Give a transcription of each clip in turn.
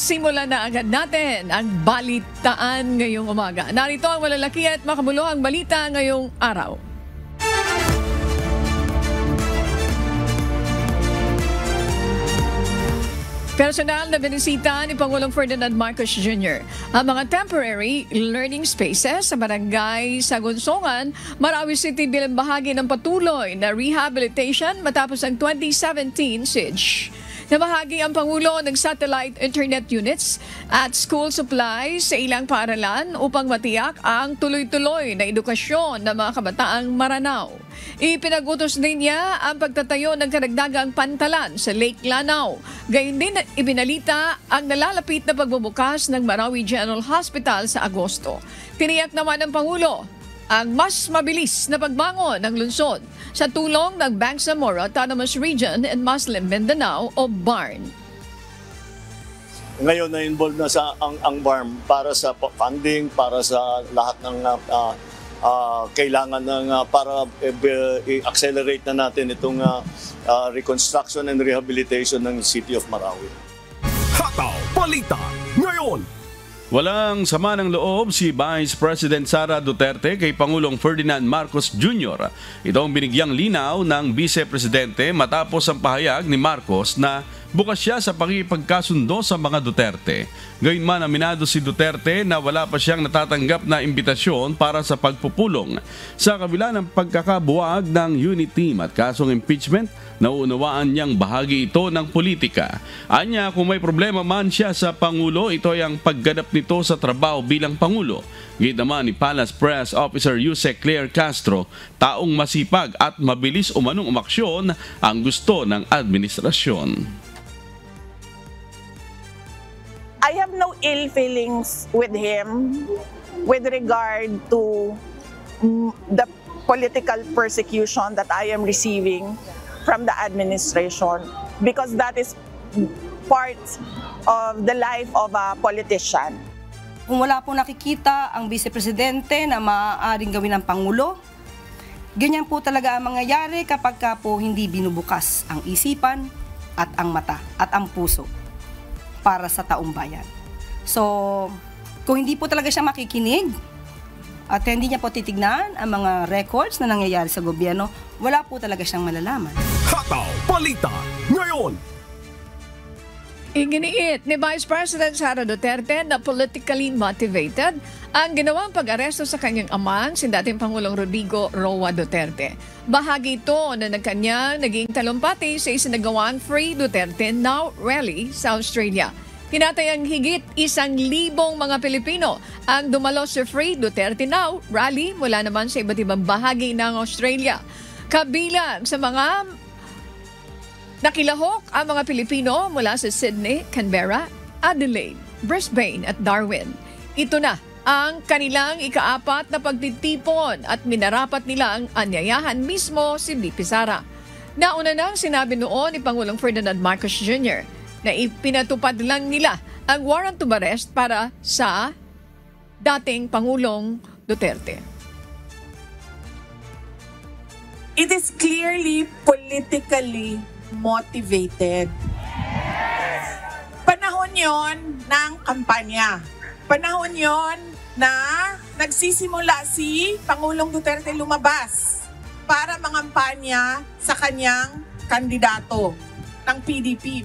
simulan na agad natin ang balitaan ngayong umaga. Narito ang malalaki at makabuluhang balita ngayong araw. Personal na binisita ni Pangulong Ferdinand Marcos Jr. ang mga temporary learning spaces sa barangay Sagunsongan, Marawi City bilang bahagi ng patuloy na rehabilitation matapos ang 2017 siege. Nabahagi ang Pangulo ng satellite internet units at school supplies sa ilang paaralan upang matiyak ang tuloy-tuloy na edukasyon ng mga kabataang Maranao. Ipinagutos din niya ang pagtatayo ng karagdagang pantalan sa Lake Lanao. Gayon din ibinalita ang nalalapit na pagbubukas ng Marawi General Hospital sa Agosto. Tiniyak naman ng Pangulo ang mas mabilis na pagbangon ng lungsod sa tulong ng Bangsamoro Autonomous Region and Muslim Mindanao o BARN. Ngayon na-involve na sa ang BARN para sa funding, para sa lahat ng kailangan ng para i-accelerate na natin itong reconstruction and rehabilitation ng City of Marawi. Hataw Balita ngayon! Walang sama ng loob si Vice President Sara Duterte kay Pangulong Ferdinand Marcos Jr. Ito ang binigyang linaw ng Vice Presidente matapos ang pahayag ni Marcos na bukas siya sa pakikipagkasundo sa mga Duterte. Gayunman aminado si Duterte na wala pa siyang natatanggap na imbitasyon para sa pagpupulong. Sa kabila ng pagkakabuwag ng unit team at kasong impeachment, nauunawaan niyang bahagi ito ng politika. Anya, kung may problema man siya sa Pangulo, ito ay ang pagganap nito sa trabaho bilang Pangulo. Gayun naman ni Palace Press Officer Yusek Claire Castro, taong masipag at mabilis umanong umaksyon ang gusto ng administrasyon. I have no ill feelings with him with regard to the political persecution that I am receiving from the administration, because that is part of the life of a politician. Kung wala pong nakikita ang Vice Presidente na maaaring gawin ng Pangulo, ganyan po talaga ang mangyayari kapag po hindi binubukas ang isipan at ang mata at ang puso para sa taong bayan. So, kung hindi po talaga siya makikinig at hindi niya po titignan ang mga records na nangyayari sa gobyerno, wala po talaga siyang malalaman. Hataw Balita ngayon! Iginiit ni Vice President Sara Duterte na politically motivated ang ginawang pag-aresto sa kanyang amang, si dating Pangulong Rodrigo Roa Duterte. Bahagi ito na ng kanyang naging talumpati sa isinagawang Free Duterte Now rally sa Australia. Tinatayang higit 1,000 mga Pilipino ang dumalo sa Free Duterte Now rally mula naman sa iba't ibang bahagi ng Australia. Kabilang sa mga nakilahok ang mga Pilipino mula sa Sydney, Canberra, Adelaide, Brisbane at Darwin. Ito na ang kanilang ika-4 na pagtitipon at minarapat nila ang anyayahan mismo si VP Sara. Nauna nang sinabi noon ni Pangulong Ferdinand Marcos Jr. na ipinatupad lang nila ang warrant of arrest para sa dating Pangulong Duterte. It is clearly politically motivated. Panahon yon ng kampanya. Panahon yon na nagsisimula si Pangulong Duterte lumabas para mangampanya sa kanyang kandidato ng PDP.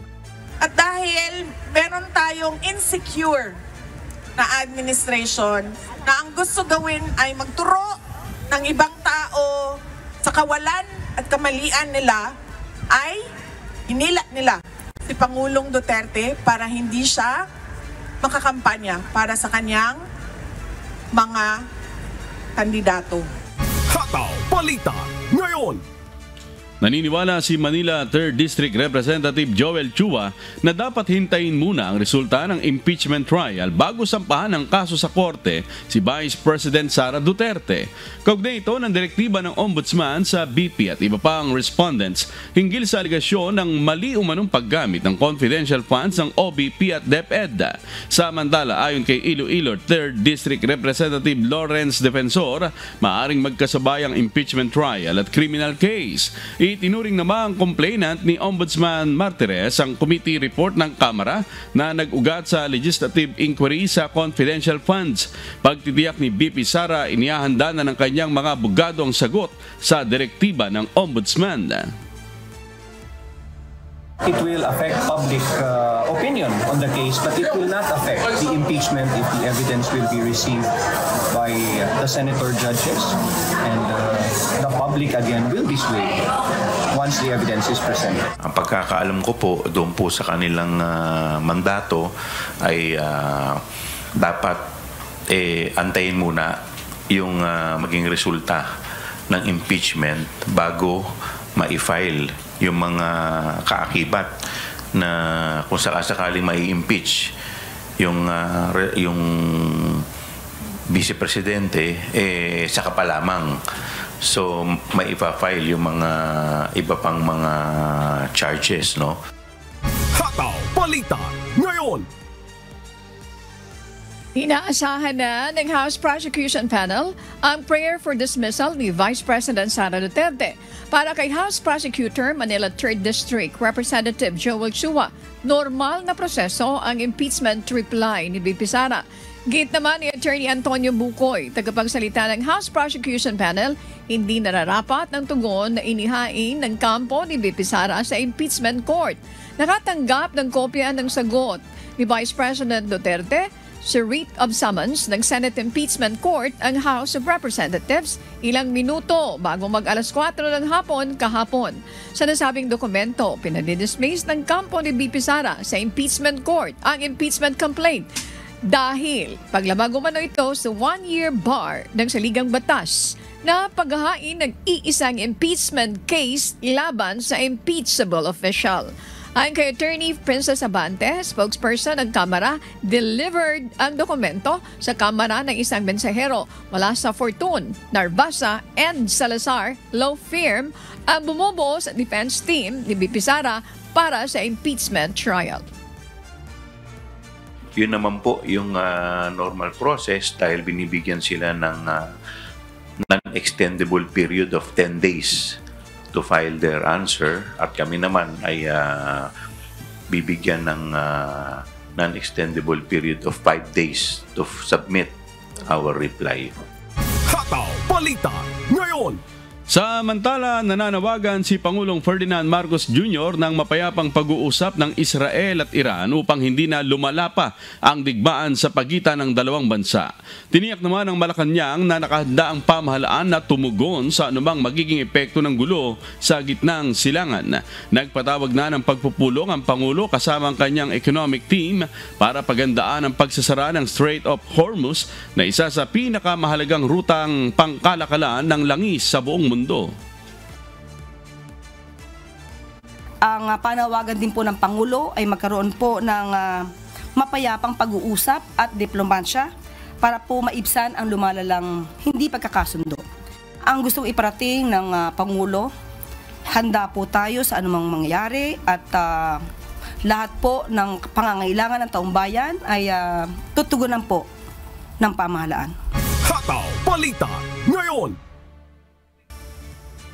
At dahil meron tayong insecure na administration na ang gusto gawin ay magturo ng ibang tao sa kawalan at kamalian nila, ay hinila nila si Pangulong Duterte para hindi siya makakampanya para sa kanyang mga kandidato. Hataw Balita ngayon! Naniniwala si Manila 3rd District Representative Joel Chua na dapat hintayin muna ang resulta ng impeachment trial bago sampahan ng kaso sa korte si Vice President Sara Duterte. Kaugnay ito ng direktiba ng Ombudsman sa BP at iba pang respondents hinggil sa aligasyon ng mali umanong paggamit ng confidential funds ng OBP at DepEd. Samantala, ayon kay Iloilo 3rd District Representative Lawrence Defensor, maaring magkasabay ang impeachment trial at criminal case. Itinuring namang complainant ni Ombudsman Martires ang committee report ng Kamara na nag-ugat sa legislative inquiry sa confidential funds. Pagtitiyak ni BP Sara, inihahanda na ng kanyang mga abogado ang sagot sa direktiba ng Ombudsman. It will affect public opinion on the case, but it will not affect the impeachment if the evidence will be received by the senator judges, and the public again will be swayed once the evidence is presented. Ang pagkakaalam ko po doon po sa kanilang mandato ay dapat antayin muna yung maging resulta ng impeachment bago ma-file yung mga kaakibat na kung sakasakaling mai-impeach yung Vice Presidente, saka pa lamang. So, may ipa-file yung mga iba pang mga charges, no? Hataw Balita ngayon. Inaasahan na ng House Prosecution Panel ang prayer for dismissal ni Vice President Sara Duterte para kay House Prosecutor Manila 3rd District Representative Joel Chua. Normal na proseso ang impeachment reply ni BP Sara. Git naman ni Attorney Antonio Bucoy, tagapagsalita ng House Prosecution Panel, hindi nararapat ng tugon na inihain ng kampo ni BP Sara sa impeachment court. Nakatanggap ng kopya ng sagot ni Vice President Duterte sa writ of summons ng Senate Impeachment Court ang House of Representatives ilang minuto bago mag-alas 4 ng hapon kahapon. Sa nasabing dokumento, pinadidismiss ng kampo ni BP Sara sa Impeachment Court ang impeachment complaint dahil paglamag umano ito sa 1-year bar ng saligang batas na paghahain ng iisang impeachment case laban sa impeachable official. Ayon kay Attorney Princess Abante, spokesperson ng Kamara, delivered ang dokumento sa Kamara ng isang mensahero mula sa Fortune, Narvasa and Salazar Law Firm ang bumubuo sa defense team ni BP Sara para sa impeachment trial. Yun naman po yung normal process dahil binibigyan sila ng non-extendable period of 10 days to file their answer, at kami naman ay bibigyan ng non-extendable period of 5 days to submit our reply. Hataw Balita ngayon. Samantala, nananawagan si Pangulong Ferdinand Marcos Jr. ng mapayapang pag-uusap ng Israel at Iran upang hindi na lumala pa ang digmaan sa pagitan ng dalawang bansa. Tiniyak naman ng Malacanang na nakahanda ang pamahalaan na tumugon sa anumang magiging epekto ng gulo sa gitnang silangan. Nagpatawag na ng pagpupulong ang Pangulo kasama ang kanyang economic team para pagandaan ang pagsasara ng Strait of Hormuz na isa sa pinakamahalagang rutang pangkalakalan ng langis sa buong mundo. Ang panawagan din po ng Pangulo ay magkaroon po ng mapayapang pag-uusap at diplomasya para po maibsan ang lumalalang hindi pagkakasundo. Ang gustong iparating ng Pangulo, handa po tayo sa anumang mangyari at lahat po ng pangangailangan ng taong bayan ay tutugunan po ng pamahalaan. Hataw Balita ngayon.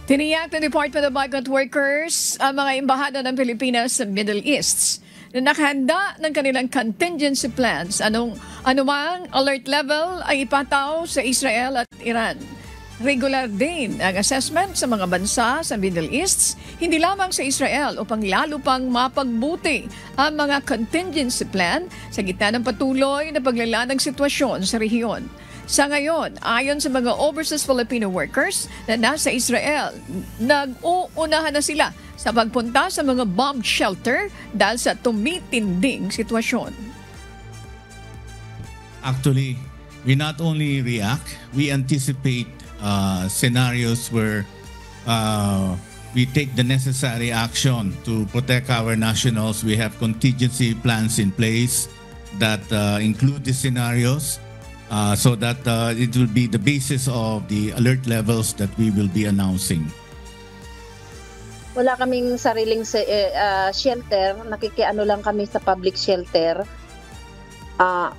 Tiniyak ng Department of Migrant Workers ang mga embahada ng Pilipinas sa Middle East na nakahanda ng kanilang contingency plans anumang alert level ay ipataw sa Israel at Iran. Regular din ang assessment sa mga bansa sa Middle East, hindi lamang sa Israel upang lalo pang mapagbuti ang mga contingency plan sa gitna ng patuloy na paglala ng sitwasyon sa rehiyon. Sa ngayon, ayon sa mga overseas Filipino workers na nasa Israel, nag-uunahan na sila sa pagpunta sa mga bomb shelter dahil sa tumitinding sitwasyon. Actually, we not only react, we anticipate scenarios where we take the necessary action to protect our nationals. We have contingency plans in place that include the scenarios. So that it will be the basis of the alert levels that we will be announcing. Wala kaming sariling shelter, nakikiano lang kami sa public shelter.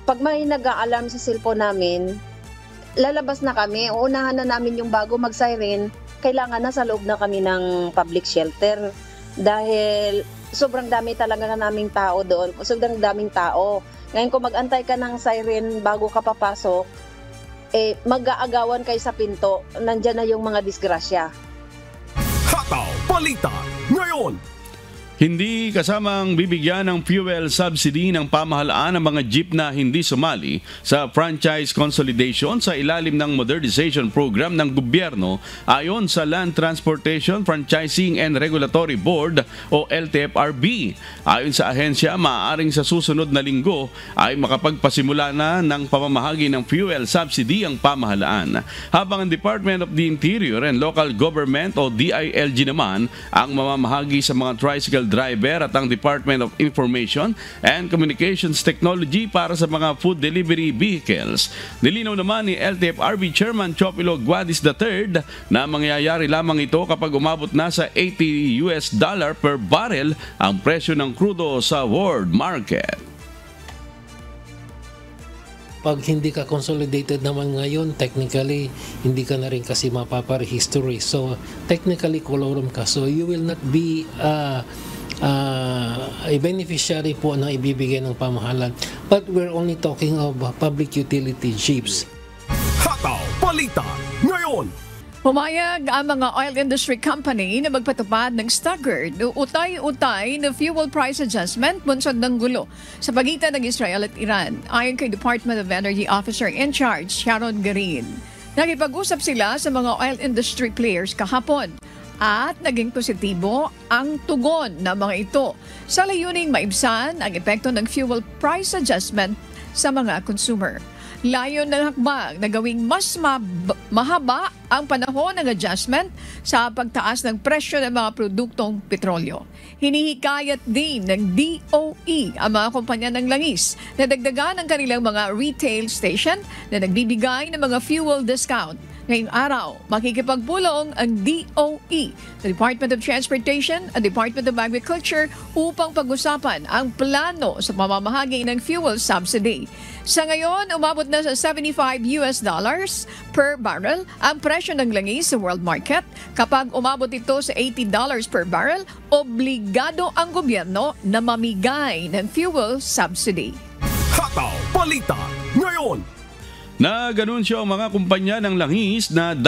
Pag may nag-aalarm sa cellphone namin, lalabas na kami, uunahan na namin yung bago mag-siren, kailangan nasa loob na kami ng public shelter dahil sobrang dami talaga naming tao doon. Sobrang daming tao. Ngayon kung mag-antay ka ng siren bago ka papasok, mag-aagawan kayo sa pinto. Nandyan na yung mga disgrasya. Hataw Balita ngayon. Hindi kasamang bibigyan ng fuel subsidy ng pamahalaan ang mga jeep na hindi sumali sa franchise consolidation sa ilalim ng modernization program ng gobyerno ayon sa Land Transportation Franchising and Regulatory Board o LTFRB. Ayon sa ahensya, maaaring sa susunod na linggo ay makapagpasimula na ng pamamahagi ng fuel subsidy ang pamahalaan. Habang ang Department of the Interior and Local Government o DILG naman ang mamamahagi sa mga tricycle driver at ang Department of Information and Communications Technology para sa mga food delivery vehicles. Nilinaw naman ni LTFRB Chairman Chopilo Guadis III na mangyayari lamang ito kapag umabot na sa $80 per barrel ang presyo ng krudo sa world market. Pag hindi ka consolidated naman ngayon, technically, hindi ka na rin kasi mapaparehistory. So, technically, quorum ka. So, you will not be a beneficiary po na ibibigay ng pamahalaan. But we're only talking of public utility jeeps. Hataw Balita ngayon. Pumayag ang mga oil industry company na magpatupad ng staggered o utay-utay na fuel price adjustment bunsod ng gulo sa pagitan ng Israel at Iran. Ayon kay Department of Energy Officer in Charge, Sharon Garin. Nakipag-usap sila sa mga oil industry players kahapon at naging positibo ang tugon ng mga ito sa layuning maibsan ang epekto ng fuel price adjustment sa mga consumer. Layon ng hakbang na gawing mas mahaba ang panahon ng adjustment sa pagtaas ng presyo ng mga produktong petrolyo. Hinihikayat din ng DOE ang mga kumpanya ng langis na dagdagan ang kanilang mga retail station na nagbibigay ng mga fuel discount. Ngayong araw, makikipagpulong ang DOE, the Department of Transportation at Department of Agriculture upang pag-usapan ang plano sa pamamahagi ng fuel subsidy. Sa ngayon, umabot na sa $75 per barrel ang presyo ng langis sa world market. Kapag umabot ito sa $80 per barrel, obligado ang gobyerno na mamigay ng fuel subsidy. Hataw Balita ngayon. Nag-anunsyo ang mga kumpanya ng langis na 2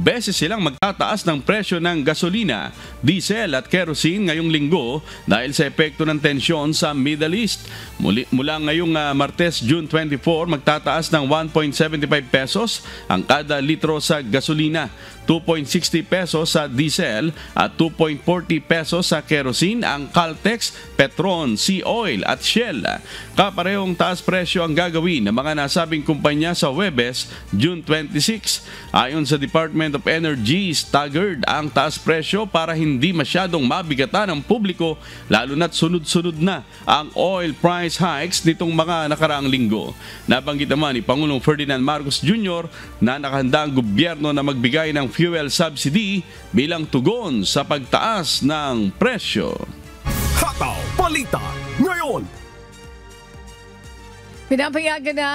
beses silang magtataas ng presyo ng gasolina, diesel at kerosene ngayong linggo dahil sa epekto ng tensyon sa Middle East. Mula ngayong Martes, June 24, magtataas ng 1.75 pesos ang kada litro sa gasolina, 2.60 pesos sa diesel at 2.40 pesos sa kerosene ang Caltex, Petron, Sea Oil at Shell. Kaparehong taas presyo ang gagawin ng mga nasabing kumpanya sa Huwebes, June 26. Ayon sa Department of Energy, staggered ang taas presyo para hindi masyadong mabigatan ng publiko lalo na't sunod-sunod na ang oil price hikes nitong mga nakaraang linggo. Nabanggit naman ni Pangulong Ferdinand Marcos Jr. na nakahanda ang gobyerno na magbigay ng fuel subsidy bilang tugon sa pagtaas ng presyo. Hataw Balita ngayon. Pinapayagan na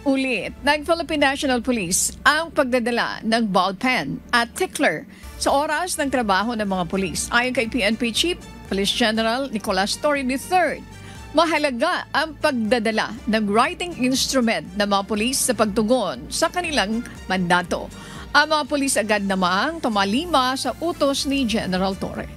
ulit ng Philippine National Police ang pagdadala ng ballpen at tickler sa oras ng trabaho ng mga pulis. Ayon kay PNP Chief Police General Nicolas Torre III, mahalaga ang pagdadala ng writing instrument ng mga pulis sa pagtugon sa kanilang mandato. Ang mga pulis agad namang tumalima sa utos ni General Torre.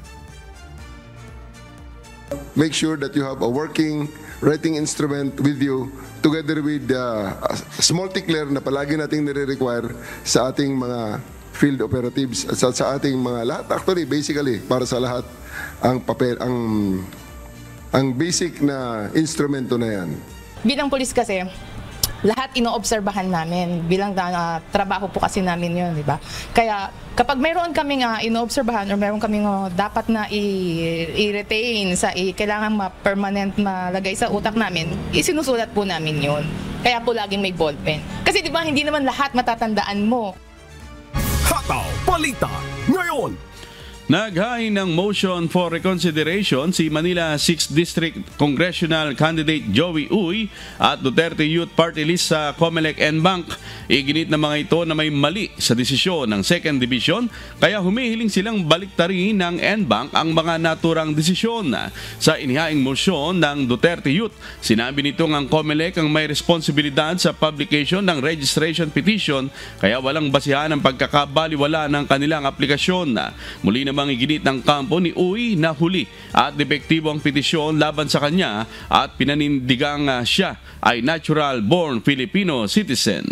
Make sure that you have a working writing instrument with you together with a small tickler na palagi nating nire-require sa ating mga field operatives at sa ating mga lahat. Actually, basically, para sa lahat, ang papel, ang basic na instrumento na yan. Bilang pulis kasi, lahat inoobserbahan namin. Bilang trabaho po kasi namin yun, di ba? Kaya kapag mayroon kaming inoobserbahan or mayroon kaming dapat na i-retain, kailangan permanent malagay sa utak namin, isinusulat po namin yun. Kaya po laging may ballpen. Kasi di ba hindi naman lahat matatandaan mo. Hataw Balita ngayon. Naghain ng motion for reconsideration si Manila 6th District Congressional Candidate Joey Uy at Duterte Youth Party List sa COMELEC NBank. Iginit ng mga ito na may mali sa desisyon ng 2nd Division kaya humihiling silang baliktarin ng NBank ang mga naturang desisyon. Sa inihaing motion ng Duterte Youth, sinabi nitong ang COMELEC ang may responsibilidad sa publication ng registration petition kaya walang basihan ang pagkakabaliwala ng kanilang aplikasyon. Muli namang iginit ng kampo ni Uy na huli at depektibo ang petisyon laban sa kanya at pinanindigang siya ay natural-born Filipino citizen.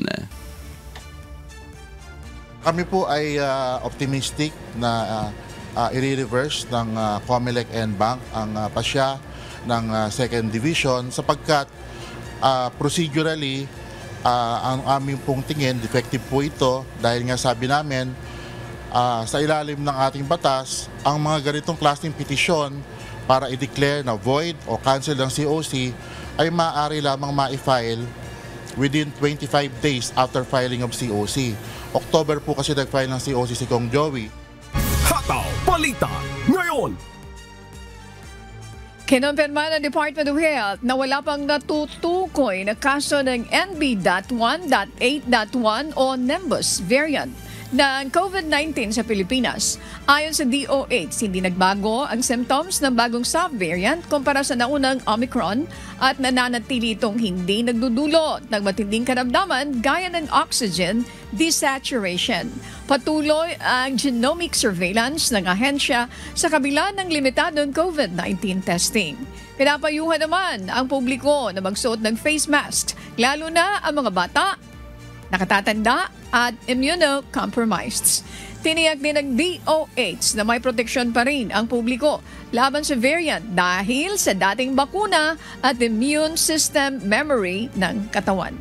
Kami po ay optimistic na i-reverse ng COMELEC NBank ang pasya ng 2nd Division sapagkat procedurally ang aming pong tingin, defective po ito dahil nga sabi namin sa ilalim ng ating batas, ang mga ganitong klaseng petisyon para i-declare na void o cancel ng COC ay maaari lamang ma-file within 25 days after filing of COC. October po kasi nag-file ng COC si Kong Joey. Hataw Balita ngayon! Kinumpirma ng Department of Health na wala pang natutukoy na kaso ng NB.1.8.1 o Nimbus variant ng COVID-19 sa Pilipinas. Ayon sa DOH, hindi nagbago ang symptoms ng bagong subvariant kumpara sa naunang Omicron at nananatili itong hindi nagdudulot ng matinding karamdaman gaya ng oxygen desaturation. Patuloy ang genomic surveillance ng ahensya sa kabila ng limitadong COVID-19 testing. Pinapayuhan naman ang publiko na magsuot ng face mask, lalo na ang mga bata, nakatatanda at immunocompromised. Tiniyak din ng DOH na may proteksyon pa rin ang publiko laban sa variant dahil sa dating bakuna at immune system memory ng katawan.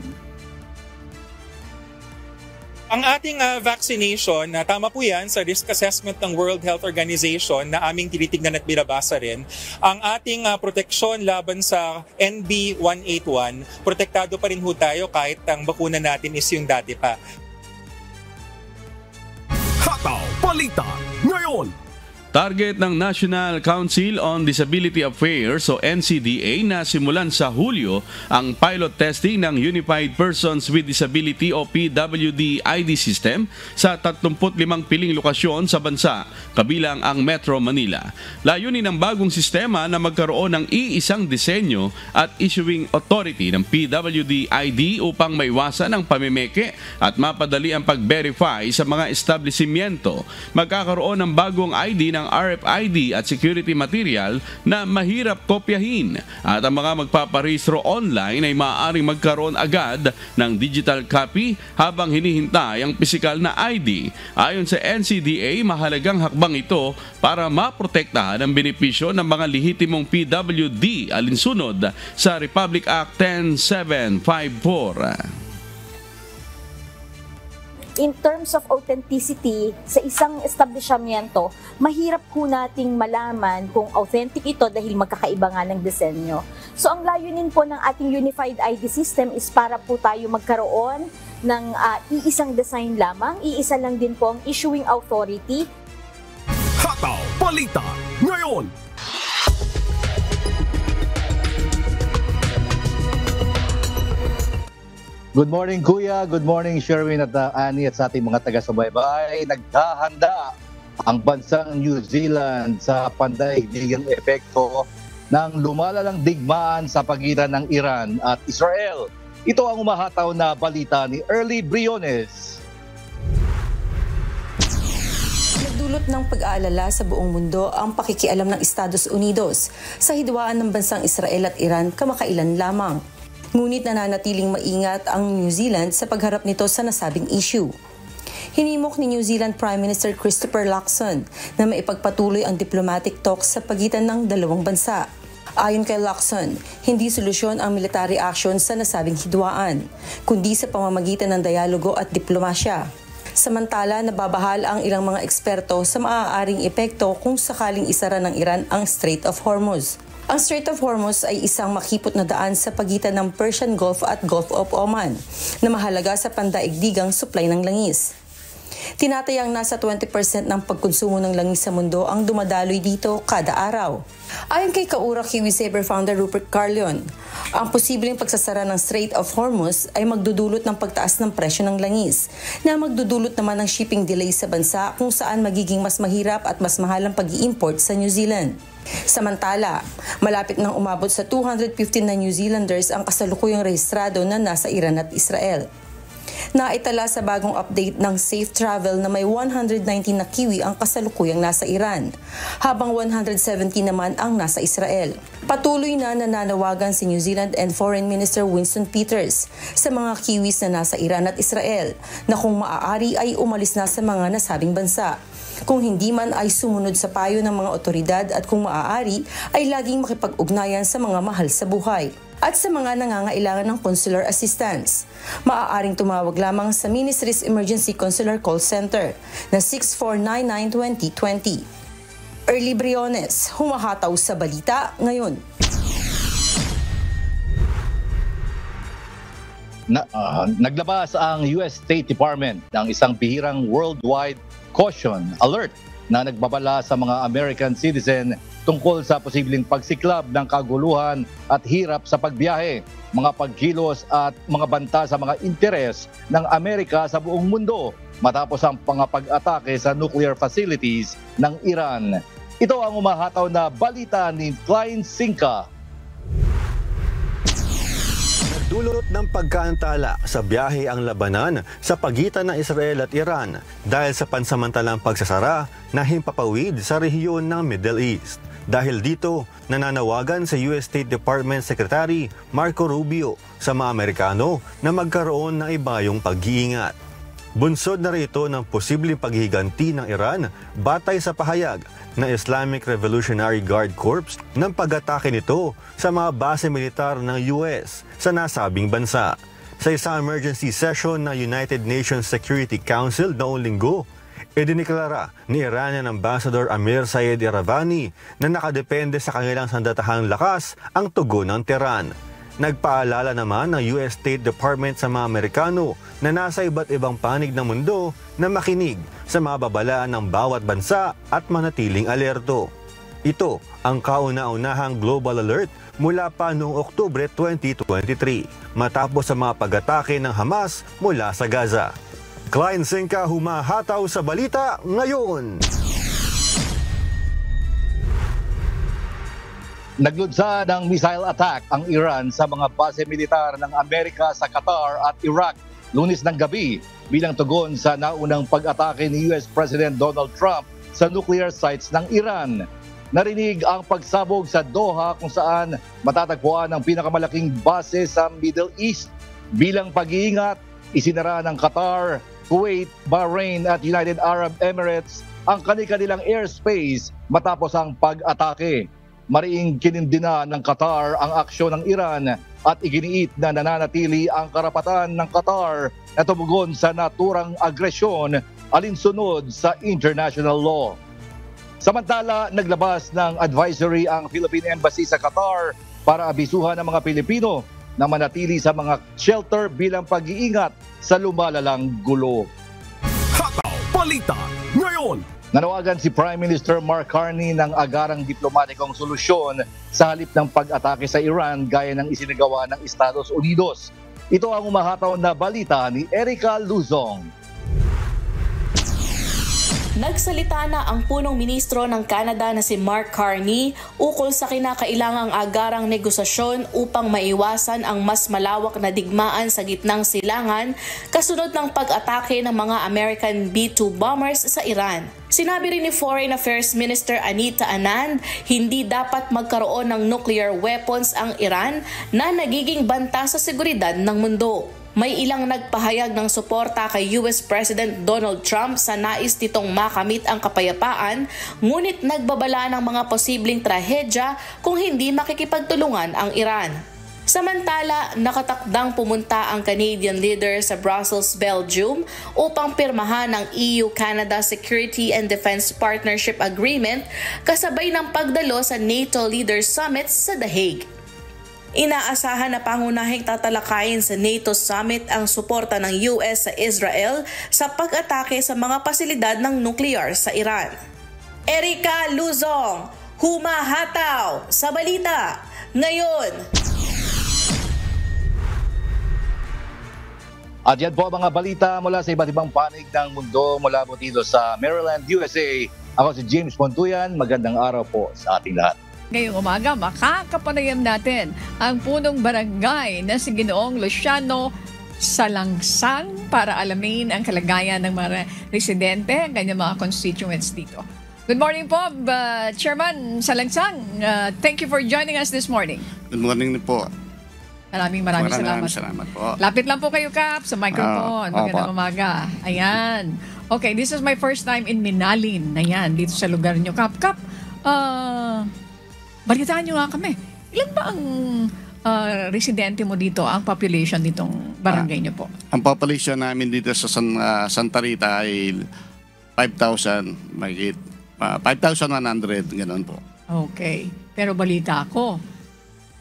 Ang ating vaccination, tama po yan sa risk assessment ng World Health Organization na aming tinitignan at binabasa rin. Ang ating proteksyon laban sa NB181, protektado pa rin ho tayo kahit ang bakuna natin is yung dati pa. Hataw Balita ngayon! Target ng National Council on Disability Affairs o NCDA na simulan sa Hulyo ang pilot testing ng Unified Persons with Disability o PWD ID system sa 35 piling lokasyon sa bansa, kabilang ang Metro Manila. Layunin ng bagong sistema na magkaroon ng iisang disenyo at issuing authority ng PWD ID upang maiwasan ang pamimeke at mapadali ang pag-verify sa mga establishmento. Magkakaroon ng bagong ID ng RFID at security material na mahirap kopyahin at ang mga magpaparehistro online ay maaaring magkaroon agad ng digital copy habang hinihintay ang pisikal na ID. Ayon sa NCDA, mahalagang hakbang ito para maprotektahan ang benepisyo ng mga lehitimong PWD alinsunod sa Republic Act 10754. In terms of authenticity, sa isang establishmento, mahirap po nating malaman kung authentic ito dahil magkakaiba nga ng disenyo. So ang layunin po ng ating Unified ID System is para po tayo magkaroon ng iisang design lamang, iisa lang din po ang issuing authority. Hataw Balita ngayon! Good morning, Kuya. Good morning, Sherwin at Annie at sa ating mga taga-subaybay. Naghahanda ang bansang New Zealand sa pandaigdigang epekto ng lumalalang digmaan sa pagitan ng Iran at Israel. Ito ang umahataw na balita ni Early Briones. Nagdulot ng pag-aalala sa buong mundo ang pakikialam ng Estados Unidos sa hidwaan ng bansang Israel at Iran kamakailan lamang. Ngunit nananatiling maingat ang New Zealand sa pagharap nito sa nasabing issue. Hinimok ni New Zealand Prime Minister Christopher Luxon na maipagpatuloy ang diplomatic talks sa pagitan ng dalawang bansa. Ayon kay Luxon, hindi solusyon ang military action sa nasabing hidwaan, kundi sa pamamagitan ng dialogo at diplomasya. Samantala, nababahal ang ilang mga eksperto sa maaaring epekto kung sakaling isara ng Iran ang Strait of Hormuz. Ang Strait of Hormuz ay isang makipot na daan sa pagitan ng Persian Gulf at Gulf of Oman na mahalaga sa pandaigdigang supply ng langis. Tinatayang nasa 20% ng pagkonsumo ng langis sa mundo ang dumadaloy dito kada araw. Ayon kay Kaura Kiwi Sabre founder Rupert Carleon, ang posibleng pagsasara ng Strait of Hormuz ay magdudulot ng pagtaas ng presyo ng langis na magdudulot naman ng shipping delays sa bansa kung saan magiging mas mahirap at mas mahal ang pag-i-import sa New Zealand. Samantala, malapit nang umabot sa 215 na New Zealanders ang kasalukuyang rehistrado na nasa Iran at Israel. Naitala sa bagong update ng Safe Travel na may 119 na Kiwi ang kasalukuyang nasa Iran, habang 170 naman ang nasa Israel. Patuloy na nananawagan si New Zealand and Foreign Minister Winston Peters sa mga Kiwis na nasa Iran at Israel na kung maaari ay umalis na sa mga nasabing bansa. Kung hindi man ay sumunod sa payo ng mga otoridad at kung maaari ay laging makipag-ugnayan sa mga mahal sa buhay. At sa mga nangangailangan ng consular assistance, maaaring tumawag lamang sa Ministry's Emergency Consular Call Center na 6499-2020. Early Briones, humahataw sa balita ngayon. Naglabas ang US State Department ng isang bihirang worldwide caution alert na nagbabala sa mga American citizen tungkol sa posibleng pagsiklab ng kaguluhan at hirap sa pagbiyahe, mga pagkilos at mga banta sa mga interes ng Amerika sa buong mundo matapos ang pag-atake sa nuclear facilities ng Iran. Ito ang umahataw na balita ni Klein Sinka. Dulot ng pagkaantala sa biyahe ang labanan sa pagitan ng Israel at Iran dahil sa pansamantalang pagsasara na himpapawid sa rehiyon ng Middle East. Dahil dito, nananawagan sa US State Department Secretary Marco Rubio sa mga Amerikano na magkaroon ng ibayong pag-iingat. Bunsod na rito ng posibleng paghihiganti ng Iran batay sa pahayag ng Islamic Revolutionary Guard Corps ng pag-atake nito sa mga base militar ng US sa nasabing bansa. Sa isang emergency session ng United Nations Security Council noong linggo, idiniklara ni Iranian Ambassador Amir Said Iravani na nakadepende sa kanilang sandatahang lakas ang tugon ng Tehran. Nagpaalala naman ng US State Department sa mga Amerikano na nasa iba't ibang panig ng mundo na makinig sa mga babalaan ng bawat bansa at manatiling alerto. Ito ang kauna-unahang global alert mula pa noong Oktubre 2023 matapos sa mga pag-atake ng Hamas mula sa Gaza. Klein Sinka, humahataw sa balita ngayon. Nagludsa ng missile attack ang Iran sa mga base militar ng Amerika sa Qatar at Iraq Lunes ng gabi bilang tugon sa naunang pag-atake ni US President Donald Trump sa nuclear sites ng Iran. Narinig ang pagsabog sa Doha kung saan matatagpuan ang pinakamalaking base sa Middle East. Bilang pag-iingat, isinara ng Qatar, Kuwait, Bahrain at United Arab Emirates ang kanilang airspace matapos ang pag-atake. Mariing kinindina ng Qatar ang aksyon ng Iran at iginiit na nananatili ang karapatan ng Qatar na tumugon sa naturang agresyon alinsunod sa international law. Samantala, naglabas ng advisory ang Philippine Embassy sa Qatar para abisuhan ng mga Pilipino na manatili sa mga shelter bilang pag-iingat sa lumalalang gulo. Hataw Balita ngayon. Nanawagan si Prime Minister Mark Carney ng agarang diplomatikong solusyon sa halip ng pag-atake sa Iran gaya ng isinagawa ng Estados Unidos. Ito ang umahataw na balita ni Erica Luzong. Nagsalita na ang punong ministro ng Canada na si Mark Carney ukol sa kinakailangang agarang negosasyon upang maiwasan ang mas malawak na digmaan sa gitnang silangan kasunod ng pag-atake ng mga American B-2 bombers sa Iran. Sinabi rin ni Foreign Affairs Minister Anita Anand, hindi dapat magkaroon ng nuclear weapons ang Iran na nagiging banta sa seguridad ng mundo. May ilang nagpahayag ng suporta kay US President Donald Trump sa nais nitong makamit ang kapayapaan, ngunit nagbabala ng mga posibleng trahedya kung hindi makikipagtulungan ang Iran. Samantala, nakatakdang pumunta ang Canadian leader sa Brussels, Belgium upang pirmahan ang EU-Canada Security and Defense Partnership Agreement kasabay ng pagdalo sa NATO Leaders Summit sa The Hague. Inaasahan na pangunahing tatalakayin sa NATO Summit ang suporta ng US sa Israel sa pag-atake sa mga pasilidad ng nuklear sa Iran. Erika Luzong, humahataw sa balita ngayon. At yan po mga balita mula sa iba't ibang panig ng mundo mula po dito sa Maryland, USA. Ako si James Montuyan. Magandang araw po sa ating lahat. Ngayong umaga, makakapanayam natin ang punong barangay na si Ginoong Luciano Salangsang para alamin ang kalagayan ng mga residente, ang kanyang mga constituents dito. Good morning po, Chairman Salangsang. Thank you for joining us this morning. Good morning po. Maraming salamat po. Lapit lang po kayo, Kap, sa microphone. Magandang umaga. Ayan. Okay, this is my first time in Minalin. Ayan, dito sa lugar nyo. Kap, balitaan nyo nga kami. Ilan ba ang residente mo dito, ang population ditong barangay nyo po? Ang population namin dito sa Santa Rita ay 5,000, 5,100, ganoon po. Okay. Pero balita ko,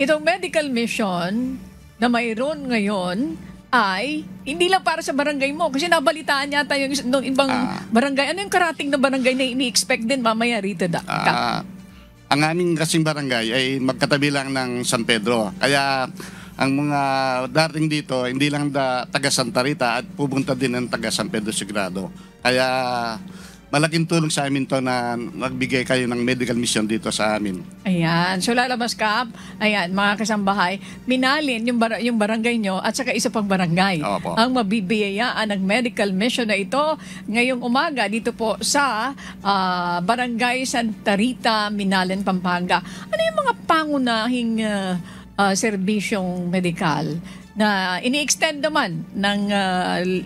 itong medical mission na mayroon ngayon ay hindi lang para sa barangay mo. Kasi nabalitaan yata yung ibang barangay. Ano yung karating na barangay na ini-expect din mamaya rito? Ang aming kasing barangay ay magkatabi lang ng San Pedro. Kaya ang mga dating dito, hindi lang taga Santa Rita at pupunta din ng taga San Pedro Sagrado. Kaya malaking tulong sa amin to na nagbigay kayo ng medical mission dito sa amin. Ayan. So lalabas ka, ayan, mga kasambahay, Minalin yung barangay nyo at saka isa pang barangay. Opo. Ang mabibiyayaan ng medical mission na ito ngayong umaga dito po sa Barangay Santa Rita, Minalin, Pampanga. Ano yung mga pangunahing serbisyong medikal na ini-extend naman ng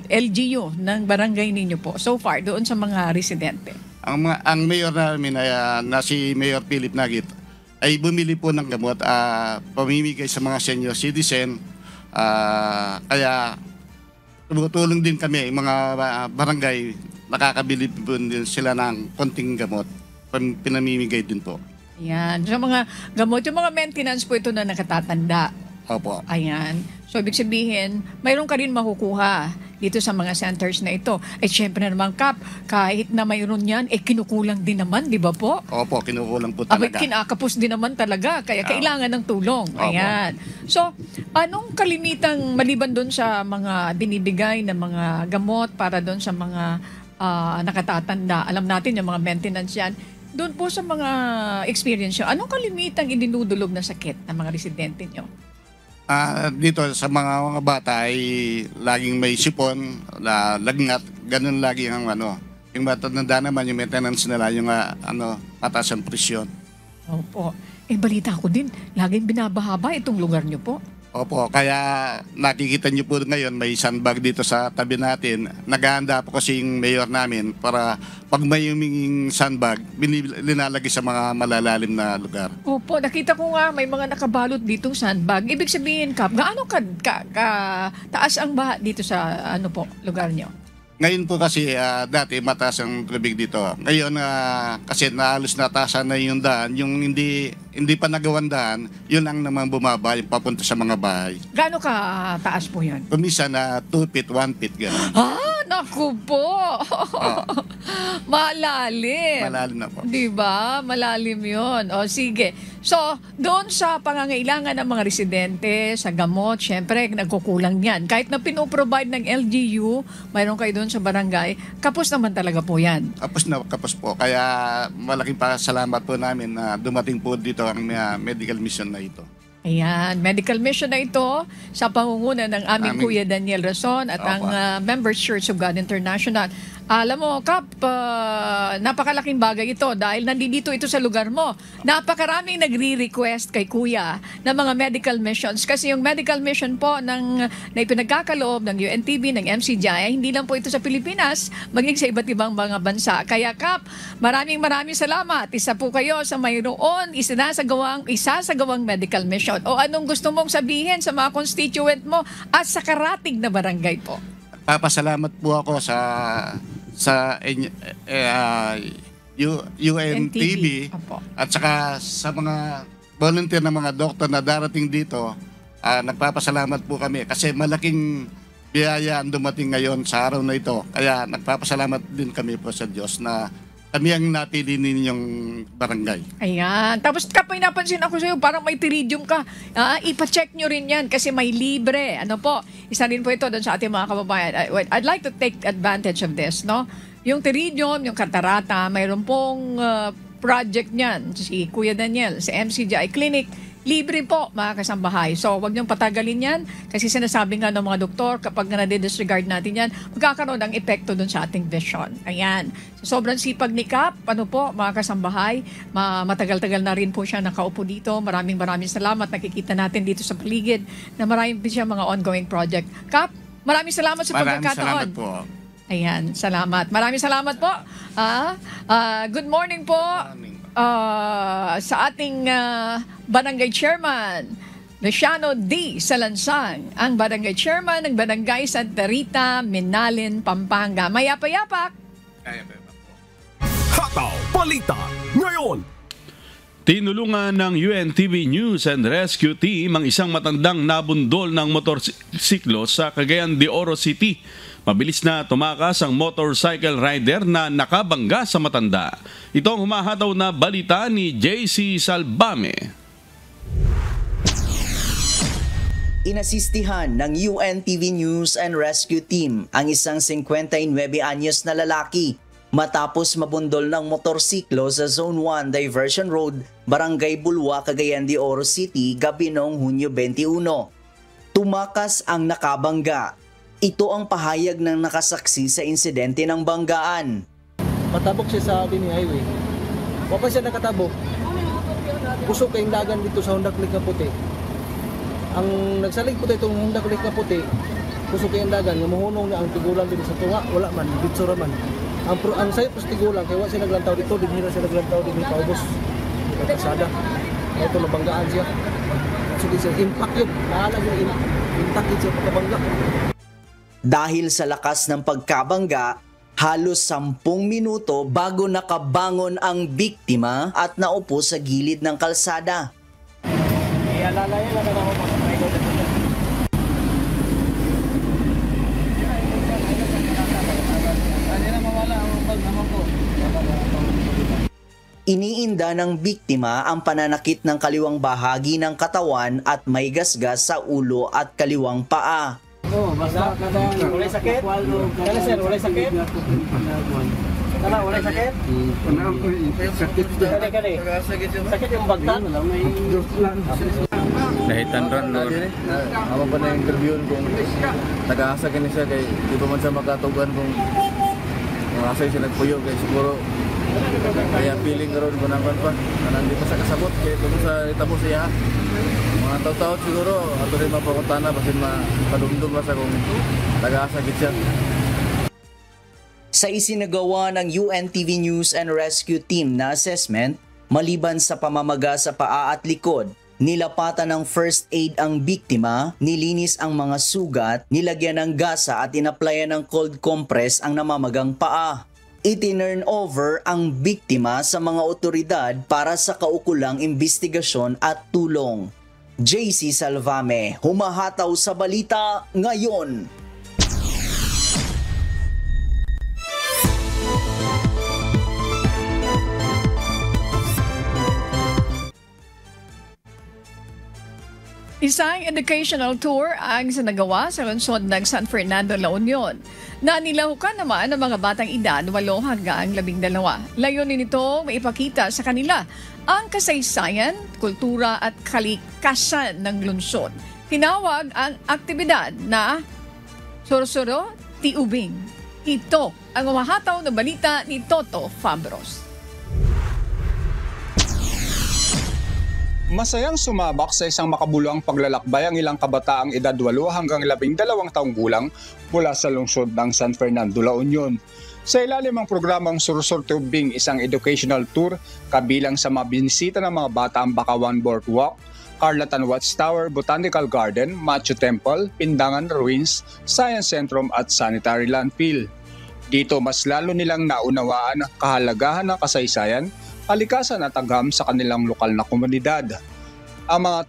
LGU ng barangay ninyo po so far doon sa mga residente? Ang mayor namin ay na si Mayor Philip Nagit ay bumili po ng gamot, pamimigay sa mga senior citizen. Kaya tumutulong din kami, mga barangay, nakakabili po din sila ng konting gamot, pinamimigay din po. Ayan. So mga gamot, yung mga maintenance po ito na nakatatanda. Opo. Ayan. So, ibig sabihin, mayroon ka rin makukuha dito sa mga centers na ito. Siyempre naman, Kap, kahit na mayroon yan, kinukulang din naman, di ba po? Opo, kinukulang po talaga. Kinakapos din naman talaga, kaya kailangan ng tulong. Ayan. So, anong kalimitang maliban doon sa mga binibigay na mga gamot para doon sa mga nakatatanda? Alam natin yung mga maintenance yan. Doon po sa mga experience nyo, anong kalimitang idinudulog na sakit ng mga residente nyo? Dito sa mga bata ay laging may sipon, lagnat, ganun lagi ang yung matanda naman yung maintenance nila, yung mataas ang presyon. Opo. Balita ko din, laging binabahaba itong lugar nyo po. Opo, kaya nakikita nyo po ngayon may sandbag dito sa tabi natin. Naghahanda po kasi yung mayor namin para pag may huminging sandbag, linalagay sa mga malalalim na lugar. Opo, nakita ko nga may mga nakabalot ditong sandbag. Ibig sabihin, Kap, gaano taas ang baha dito sa lugar nyo? Ngayon po kasi dati mataas ang tubig dito. Ngayon kasi halos nataasan na yung daan, yung hindi pa nagawan daan, yun ang naman bumaba yung papunta sa mga bahay. Gaano ka taas po yan? Kumisa na 2 feet, 1 feet gano'n. Naku po! Malalim. Malalim na po. Diba? Malalim yun. O sige. So, doon sa pangangailangan ng mga residente, sa gamot, syempre, nagkukulang yan. Kahit na pinoprovide ng LGU, mayroon kayo doon sa barangay, kapos naman talaga po yan. Kapos po. Kaya malaking pasalamat po namin na dumating po dito ang medical mission na ito. Ayan, medical mission na ito sa pangunguna ng aming Kuya Daniel Rason at ang Members Church of God International. Alam mo, Kap, napakalaking bagay ito dahil nandito ito sa lugar mo. Napakaraming nagre-request kay Kuya ng mga medical missions kasi yung medical mission po na ipinagkakaloob ng UNTB, ng MCGI, hindi lang po ito sa Pilipinas, maging sa iba't ibang mga bansa. Kaya Kap, maraming salamat. Isa po kayo sa mayroon isasagawang medical mission. O anong gusto mong sabihin sa mga constituent mo at sa karatig na barangay po? Papasalamat po ako sa UNTB at saka sa mga volunteer na mga doktor na darating dito, nagpapasalamat po kami kasi malaking biyaya ang dumating ngayon sa araw na ito. Kaya nagpapasalamat din kami po sa Diyos na kami ang napili ninyong barangay. Ayan. Tapos kapag napansin ako sa'yo, parang may Tiridium ka. Ipa-check nyo rin yan kasi may libre. Ano po? Isa rin po ito doon sa ating mga kababayan. I'd like to take advantage of this, no? Yung Tiridium, yung Catarata, mayroon pong project niyan. Si Kuya Daniel, sa MCGI Clinic. Libre po, mga kasambahay. So, huwag niyong patagalin yan kasi sinasabi nga ng mga doktor, kapag na-disregard natin yan, magkakaroon ng epekto dun sa ating vision. Ayan. So, sobrang sipag ni Kap, ano po, mga kasambahay, matagal-tagal na rin po siya nakaupo dito. Maraming salamat. Nakikita natin dito sa paligid na maraming siya mga ongoing project. Kap, maraming salamat sa pagkakataon. Maraming salamat po. Ayan, salamat. Maraming salamat po. Good morning po. Sa ating Barangay Chairman, Luciano D. Salansang, ang Barangay Chairman ng Barangay Santa Rita, Minalin, Pampanga. Mayapa-yapak! Hataw Balita ngayon. Tinulungan ng UNTV News and Rescue Team ang isang matandang nabundol ng motorsiklo sa Cagayan de Oro City. Mabilis na tumakas ang motorcycle rider na nakabangga sa matanda. Ito ang humahataw na balita ni JC Salvame. Inasistihan ng UNTV News and Rescue Team ang isang 59 anyos na lalaki matapos mabundol ng motorsiklo sa Zone 1 Diversion Road, Barangay Bulwa, Cagayan de Oro City, gabi noong Hunyo 21. Tumakas ang nakabangga. Ito ang pahayag ng nakasaksi sa insidente ng banggaan. Patabok siya sa Bini Highway. Wapa siya nakatabok. Kusog kayong dagan dito sa Honda Click na puti. Ang nagsalig po itong Honda Click na puti, kusog kayong dagan, mamuhunong na ang tigulang dito sa tuwa, wala man, dito raman. Ang sayo po sa tigulang, kaya wala siya naglantaw dito, dinhira siya naglantaw dito, paubos. Kasada. Ito nabanggaan siya. So, impact yun. Naalag yung impact yun siya pagkabangga. Dahil sa lakas ng pagkabangga, halos 10 minuto bago nakabangon ang biktima at naupo sa gilid ng kalsada. Iniinda ng biktima ang pananakit ng kaliwang bahagi ng katawan at may gasgas sa ulo at kaliwang paa. Basta walay sakit? Kaya sir, walay sakit? Walay sakit? Sakit yung bagtan? Nahitan ron, Lord. Ako pa na-interview kung nag-aasa ka siya kay di pa man siya makatugan kung asay siya nagpuyo kay siguro kaya feeling ron kung naman pa na hindi pa sa kasabot kaya kung sa itabo siya mga taon-taon siguro ato rin mapakutana basin mapadumdum sa kung nag-aasagit siya. Sa isinagawa ng UNTV News and Rescue Team na assessment, maliban sa pamamaga sa paa at likod, nilapatan ng first aid ang biktima, nilinis ang mga sugat, nilagyan ng gasa at inaplayan ng cold compress ang namamagang paa. Itinurn over ang biktima sa mga otoridad para sa kaukulang investigasyon at tulong. JC Salvame, humahataw sa balita ngayon. Isang educational tour ang sinagawa sa lungsod ng San Fernando, La Union. Nanilahukan naman ang mga batang edad 8 hanggang 12. Layunin nito maipakita sa kanila ang kasaysayan, kultura at kalikasan ng lungsod. Tinawag ang aktibidad na Sursuro Tiubing. Ito ang umahataw na balita ni Toto Fabros. Masayang sumabak sa isang makabuluhang paglalakbay ang ilang kabataang edad 8 hanggang 12 taong gulang mula sa lungsod ng San Fernando, La Union. Sa ilalim ng programang Sursur Tubing, isang educational tour kabilang sa mga binisita ng mga bata ang Bakawan Boardwalk, Carlatan Watchtower, Botanical Garden, Machu Temple, Pindangan Ruins, Science Centrum at Sanitary Landfill. Dito mas lalo nilang naunawaan ang kahalagahan ng kasaysayan, kalikasan at agham sa kanilang lokal na komunidad. Ang mga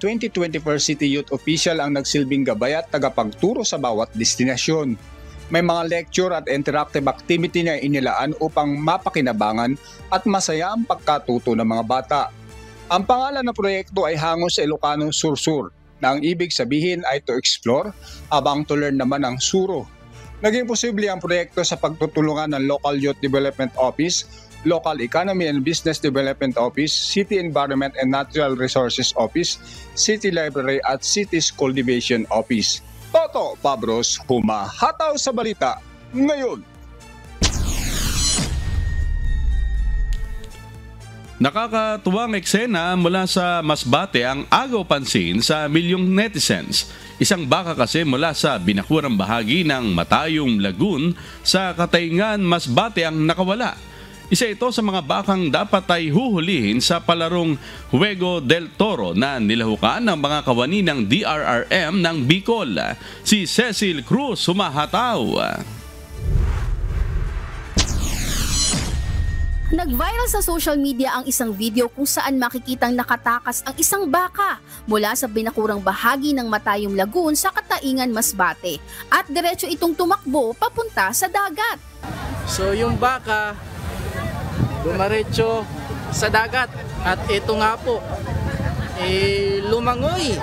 2024 City Youth Official ang nagsilbing gabay at tagapagturo sa bawat destinasyon. May mga lecture at interactive activity na inilaan upang mapakinabangan at masaya ang pagkatuto ng mga bata. Ang pangalan ng proyekto ay Hango sa Ilocano Sursur, na ang ibig sabihin ay to explore, abang to learn naman ang suro. Naging posible ang proyekto sa pagtutulungan ng Local Youth Development Office, Local Economy and Business Development Office, City Environment and Natural Resources Office, City Library at City School Division Office. Toto Pabros, humahataw sa balita ngayon. Nakakatuwang eksena mula sa Masbate ang agaw pansin sa milyong netizens. Isang baka kasi mula sa binakurang bahagi ng Matayong Lagoon sa Katayngan, Masbate ang nakawala. Isa ito sa mga bakang dapat ay huhulihin sa palarong Juego del Toro na nilahukan ng mga kawani ng DRRM ng Bicol. Si Cecil Cruz humahataw. Nag-viral sa social media ang isang video kung saan makikitang nakatakas ang isang baka mula sa binakurang bahagi ng Matayong Lagoon sa Katayngan, Masbate at diretso itong tumakbo papunta sa dagat. So yung baka dumaretso sa dagat at ito nga po lumangoy.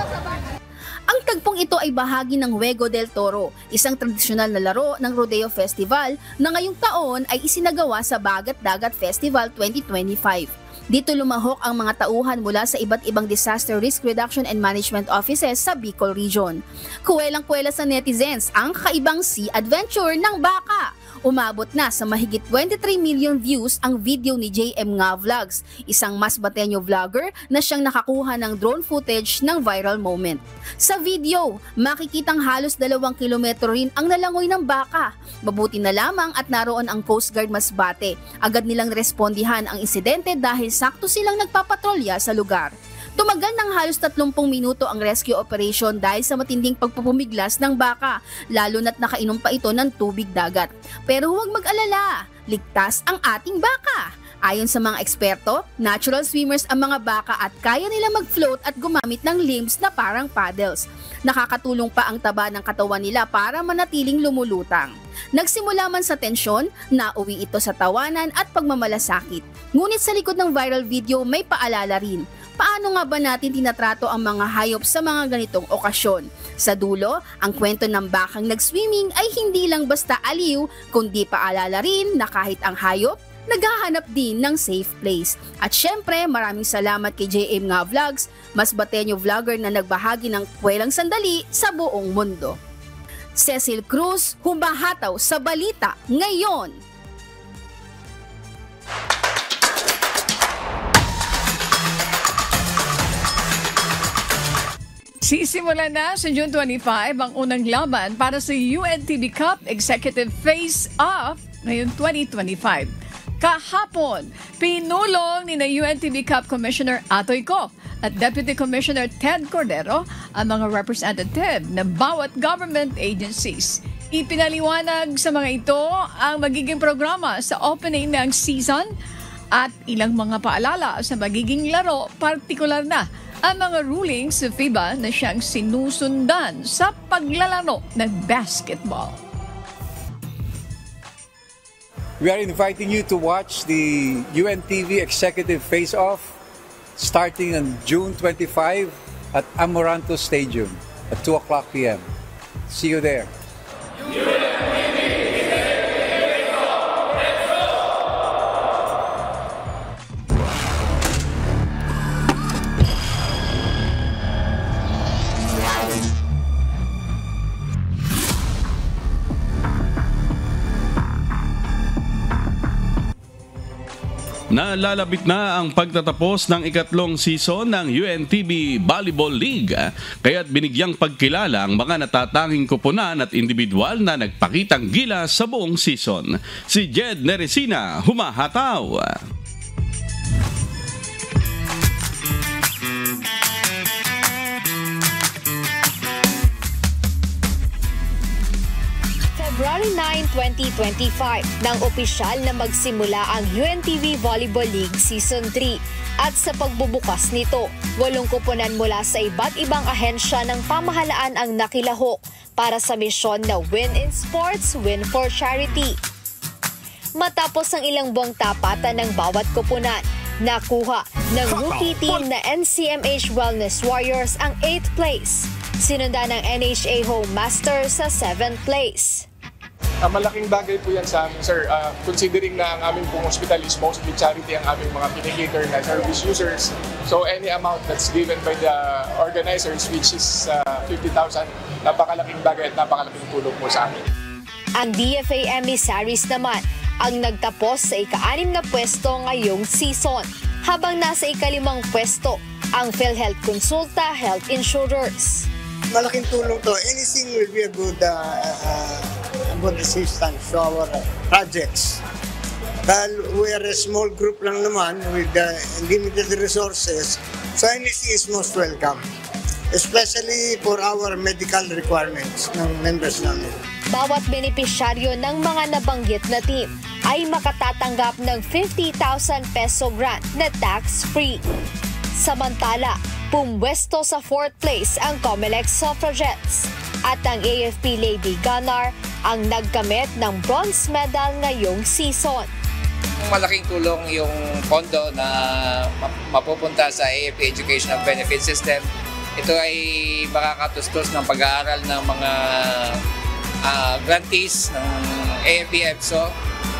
Ang tagpong ito ay bahagi ng Juego del Toro, isang tradisyonal na laro ng Rodeo Festival na ngayong taon ay isinagawa sa Bagat Dagat Festival 2025. Dito lumahok ang mga tauhan mula sa iba't ibang disaster risk reduction and management offices sa Bicol Region. Kuwelang-kuwela sa netizens ang kakaibang sea adventure ng baka. Umabot na sa mahigit 23 million views ang video ni JM Nga Vlogs, isang Masbateño vlogger na siyang nakakuha ng drone footage ng viral moment. Sa video, makikitang halos 2 kilometro rin ang nalangoy ng baka. Mabuti na lamang at naroon ang Coast Guard Masbate. Agad nilang respondihan ang insidente dahil sakto silang nagpapatrolya sa lugar. Tumagal ng halos 30 minuto ang rescue operation dahil sa matinding pagpupumiglas ng baka, lalo na't nakainom pa ito ng tubig dagat. Pero huwag mag-alala, ligtas ang ating baka. Ayon sa mga eksperto, natural swimmers ang mga baka at kaya nila mag-float at gumamit ng limbs na parang paddles. Nakakatulong pa ang taba ng katawan nila para manatiling lumulutang. Nagsimula man sa tensyon, nauwi ito sa tawanan at pagmamalasakit. Ngunit sa likod ng viral video may paalala rin. Paano nga ba natin tinatrato ang mga hayop sa mga ganitong okasyon? Sa dulo, ang kwento ng bakang nag-swimming ay hindi lang basta aliw, kundi paalala rin na kahit ang hayop, naghahanap din ng safe place. At syempre, maraming salamat kay JM Nga Vlogs, Masbateño vlogger na nagbahagi ng kwelang sandali sa buong mundo. Cecil Cruz, humahataw sa balita ngayon. Sisimula na sa June 25 ang unang laban para sa UNTV Cup Executive Face-Off ngayong 2025. Kahapon, pinulong ni na UNTV Cup Commissioner Atoy Co at Deputy Commissioner Ted Cordero ang mga representative ng bawat government agencies. Ipinaliwanag sa mga ito ang magiging programa sa opening ng season at ilang mga paalala sa magiging laro, partikular na ang mga rulings sa FIBA na siyang sinusundan sa paglalaro ng basketball. We are inviting you to watch the UNTV Executive Face-Off starting on June 25 at Amoranto Stadium at 2 o'clock p.m. See you there. Nalalapit na ang pagtatapos ng ikatlong season ng UNTV Volleyball League, kaya't binigyang pagkilala ang mga natatanging koponan at individual na nagpakitang gilas sa buong season. Si Jed Neresina, humahataw. February 9, 2025 nang opisyal na magsimula ang UNTV Volleyball League Season 3. At sa pagbubukas nito, 8 kuponan mula sa iba't ibang ahensya ng pamahalaan ang nakilahok para sa misyon na Win in Sports, Win for Charity. Matapos ang ilang buwang tapatan ng bawat kupunan, nakuha ng rookie team na NCMH Wellness Warriors ang 8th place. Sinundan ng NHA Home Masters sa 7th place. Malaking bagay po yan sa amin, sir. Considering na ang aming pong hospital is mostly charity ang aming mga pinikater na service users. So any amount that's given by the organizers, which is 50,000, napakalaking bagay at napakalaking tulong po sa amin. Ang DFA emissaries naman ang nagtapos sa ika-6 na pwesto ngayong season, habang nasa ika-5 pwesto ang PhilHealth Consulta Health Insurers. Malaking tulong to. Anything will be a good assistance to our projects. Dahil we are a small group lang naman with limited resources, so anything is most welcome. Especially for our medical requirements ng members namin. Bawat benepisyaryo ng mga nabanggit na team ay makatatanggap ng 50,000 peso grant na tax-free. Samantala, pumwesto sa 4th place ang Comelec Suffragettes at ang AFP Lady Gunnar ang nagkamit ng bronze medal ngayong season. Malaking tulong yung pondo na mapupunta sa AFP Educational Benefit System. Ito ay makakatustos ng pag-aaral ng mga grantees ng AFP EBSO,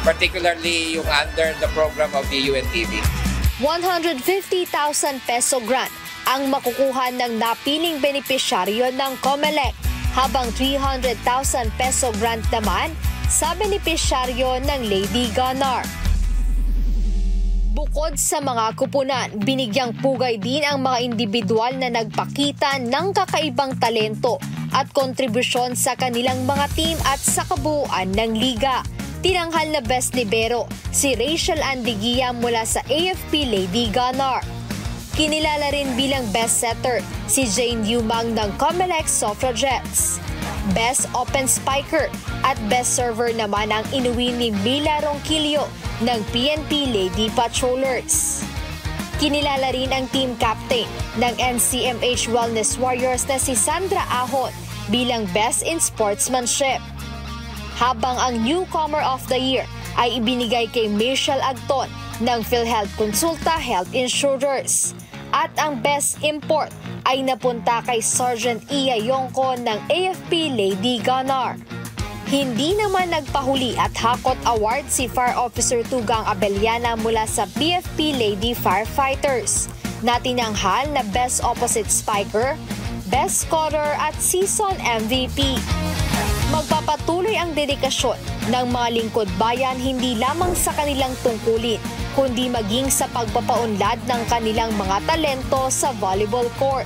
particularly yung under the program of the UNTV. 150,000 peso grant ang makukuha ng napiling benepisyaryo ng Comelec, habang 300,000 peso grant naman sa benepisyaryo ng Lady Gunnar. Bukod sa mga kupunan, binigyang pugay din ang mga individual na nagpakita ng kakaibang talento at kontribusyon sa kanilang mga team at sa kabuuan ng liga. Tinanghal na Best Libero si Rachel Andigia mula sa AFP Lady Gunnar. Kinilala rin bilang best setter si Jane Yumang ng Comelec Suffragettes. Best Open Spiker at Best Server naman ang inuwi ni Mila Ronquillo ng PNP Lady Patrollers. Kinilala rin ang team captain ng NCMH Wellness Warriors na si Sandra Ahon bilang Best in Sportsmanship. Habang ang Newcomer of the Year ay ibinigay kay Michelle Agton ng PhilHealth Consulta Health Insurers. At ang Best Import ay napunta kay Sergeant Iya Yongko ng AFP Lady Gunnar. Hindi naman nagpahuli at hakot award si Fire Officer Tugang Abellana mula sa BFP Lady Firefighters na tinanghal na Best Opposite Spiker, Best Scorer at Season MVP. Magpapatuloy ang dedikasyon ng mga lingkod bayan hindi lamang sa kanilang tungkulin, kundi maging sa pagpapaunlad ng kanilang mga talento sa volleyball court.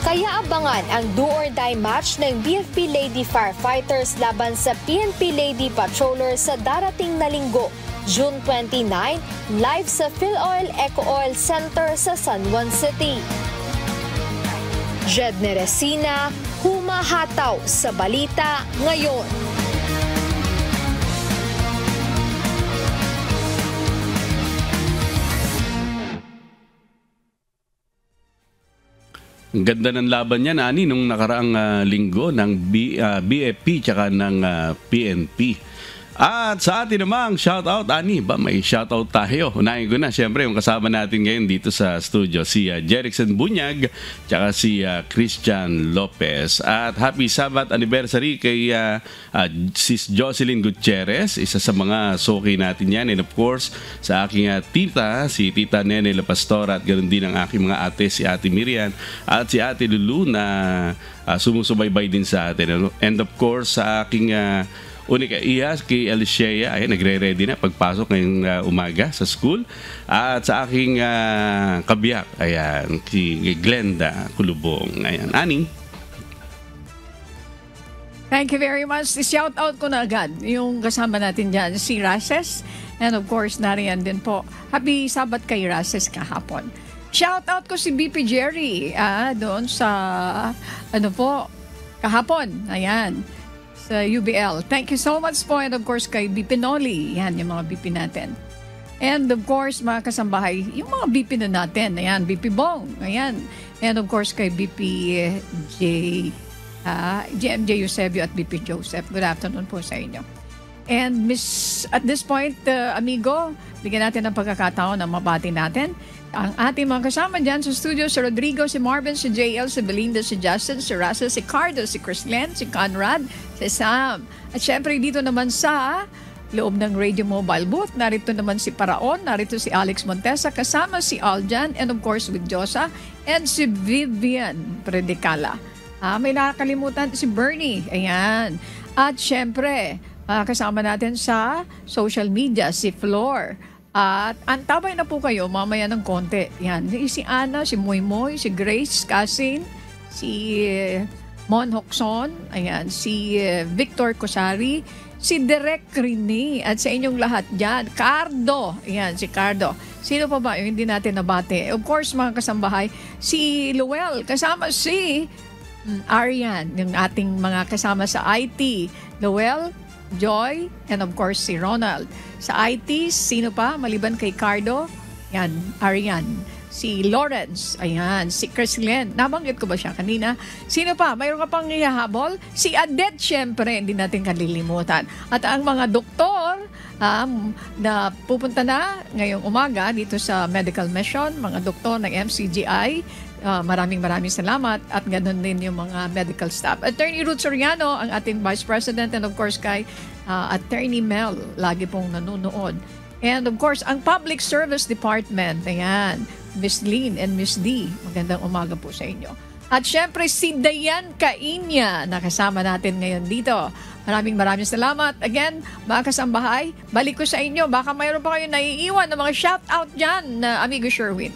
Kaya abangan ang do-or-die match ng BFP Lady Firefighters laban sa PNP Lady Patrollers sa darating na linggo, June 29, live sa PhilOil Eco Oil Center sa San Juan City. Jedne Resina, humahataw sa balita ngayon. Ang ganda ng laban niya, Ani, nung nakaraang linggo ng BFP tsaka ng PNP. At sa atin namang shoutout, Ani, ba may shoutout tayo. Unahin ko na, syempre, yung kasama natin ngayon dito sa studio, si Jerickson Bunyag, tsaka si Christian Lopez. At happy Sabbath anniversary kay Sis Jocelyn Gutierrez, isa sa mga soki natin yan. And of course, sa aking tita, si Tita Nene La Pastora, at ganoon din ang aking mga ate, si Ate Miriam, at si Ate Lulu na sumusubaybay din sa atin. And of course, sa aking unika iyas kay Alicia, ay nagre-ready na pagpasok ngayong umaga sa school. At sa aking kabiyak, ayan, si Glenda Kulubong. Ayan, Ani. Thank you very much. Shout out ko na agad yung kasama natin dyan, si Races. And of course, nariyan din po. Happy Sabat kay Races kahapon. Shout out ko si BP Jerry doon sa, kahapon. Ayan. sa UBL. Thank you so much po. And of course, kay BP Noli. Yan, yung mga BP natin. And of course, mga kasambahay, yung mga BP na natin. Ayan, BP Bong. Ayan. And of course, kay BP GMJ Eusebio at BP Joseph. Good afternoon po sa inyo. And at this point, amigo, bigyan natin ng pagkakataon na mabati natin ang ating mga kasama dyan sa studio, si Rodrigo, si Marvin, si JL, si Belinda, si Justin, si Russell, si Cardo, si Chrislen, si Conrad, si Sam. At syempre dito naman sa loob ng Radio Mobile Booth, narito naman si Paraon, narito si Alex Montesa, kasama si Aljan, and of course with Josa, and si Vivian Predicala. May nakakalimutan si Bernie. Ayan. At syempre, kasama natin sa social media, si Flor. At antabay na po kayo mamaya ng konti. Yan. Si Ana, si Moymoy, si Grace Casin, si Mon Hoxon, ayan, si Victor Cosari, si Derek Rene, at sa inyong lahat dyan, Cardo. Ayan, si Cardo. Sino pa ba yung hindi natin nabate? Of course, mga kasambahay, si Luel, kasama si Arian, yung ating mga kasama sa IT. Luel, Joy, and of course si Ronald. Sa IT, sino pa? Maliban kay Cardo, yan, Arian. Si Lawrence, ayan, si Chrislen. Nabanggit ko ba siya kanina? Sino pa? Mayroon ka pang ihahabol? Si Adet, syempre, hindi natin kalilimutan. At ang mga doktor na pupunta na ngayong umaga dito sa medical mission, mga doktor ng MCGI, maraming salamat at ganoon din yung mga medical staff. Attorney Ruth Soriano, ang ating Vice President, and of course kay Attorney Mel, lagi pong nanonood. And of course, ang Public Service Department, ayan, Miss Lynn and Miss D, magandang umaga po sa inyo. At syempre si Dayan Kainya, nakasama natin ngayon dito. Maraming salamat. Again, mga kasambahay, balik ko sa inyo. Baka mayroon pa kayo naiiwan ng mga shout-out dyan, amigo Sherwin.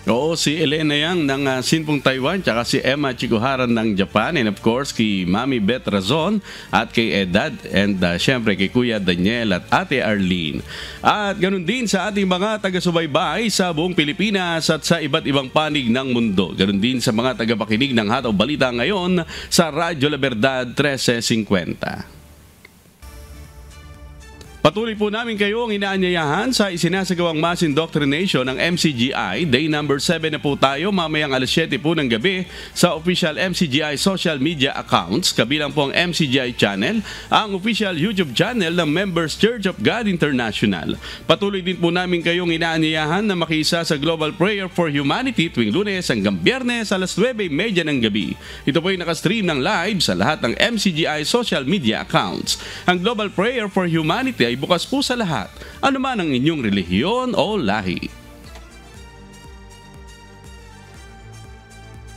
Oo, si Elena Yang ng Sinpong Taiwan, tsaka si Emma Chikuharan ng Japan, and of course kay Mami Beth Razon at kay Edad, and syempre kay Kuya Daniel at Ate Arlene. At ganun din sa ating mga taga-subaybay sa buong Pilipinas at sa iba't ibang panig ng mundo. Ganun din sa mga tagapakinig ng Hataw Balita ngayon sa Radyo La Verdad 1350. Patuloy po namin kayong inaanyayahan sa isinasagawang mass indoctrination ng MCGI. Day number 7 na po tayo, mamayang alas 7 po ng gabi sa official MCGI social media accounts. Kabilang po ang MCGI channel, ang official YouTube channel ng Members Church of God International. Patuloy din po namin kayong inaanyayahan na makiisa sa Global Prayer for Humanity tuwing Lunes hanggang Biyernes alas 9:30 ng gabi. Ito po ay nakastream ng live sa lahat ng MCGI social media accounts. Ang Global Prayer for Humanity ay bukas po sa lahat, anuman ang inyong relihiyon o lahi.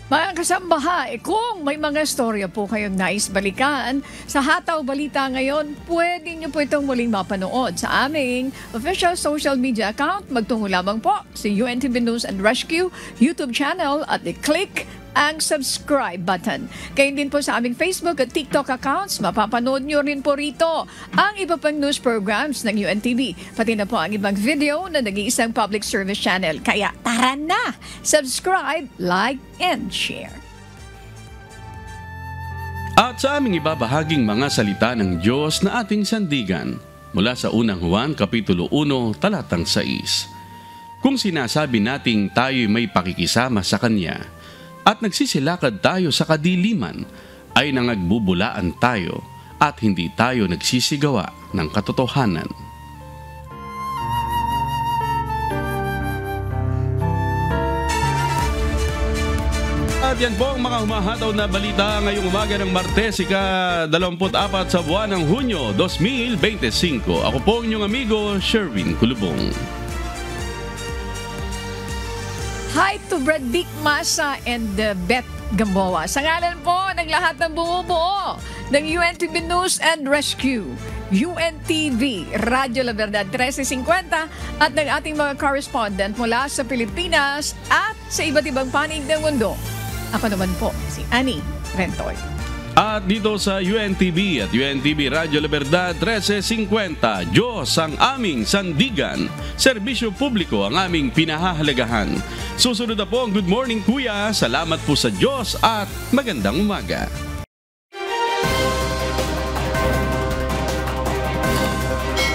Mga kasambahay, kung may mga storya po kayong nais balikan sa Hataw Balita ngayon, pwede nyo po itong muling mapanood sa aming official social media account. Magtungo lamang po sa UNTV News and Rescue YouTube channel at i-click ang subscribe button. Kayo din po sa aming Facebook at TikTok accounts, mapapanood nyo rin po rito ang iba pang news programs ng UNTV, pati na po ang ibang video na nag-iisang public service channel. Kaya tara na! Subscribe, like, and share. At sa aming ibabahaging mga salita ng Diyos na ating sandigan, mula sa unang Juan, Kapitulo 1, talatang 6. Kung sinasabi nating tayo'y may pakikisama sa Kanya, at nagsisilakad tayo sa kadiliman, ay nangagbubulaan tayo at hindi tayo nagsisigawa ng katotohanan. At yan po ang mga humahataw na balita ngayong umaga ng Martes, ika-24 sa buwan ng Hunyo 2025. Ako po ang inyong amigo, Sherwin Kulubong. Hi to Bradick Masa and Beth Gamboa. Sa ngalan po ng lahat ng bumubuo ng UNTV News and Rescue, UNTV, Radyo La Verdad 1350 at ng ating mga correspondent mula sa Pilipinas at sa iba't ibang panig ng mundo. Ako naman po, si Annie Rentoy. At dito sa UNTV at UNTV Radyo La Verdad 1350, Diyos ang aming sandigan, serbisyo publiko ang aming pinahahalagahan. Susunod na po ang Good Morning Kuya. Salamat po sa Diyos at magandang umaga. News.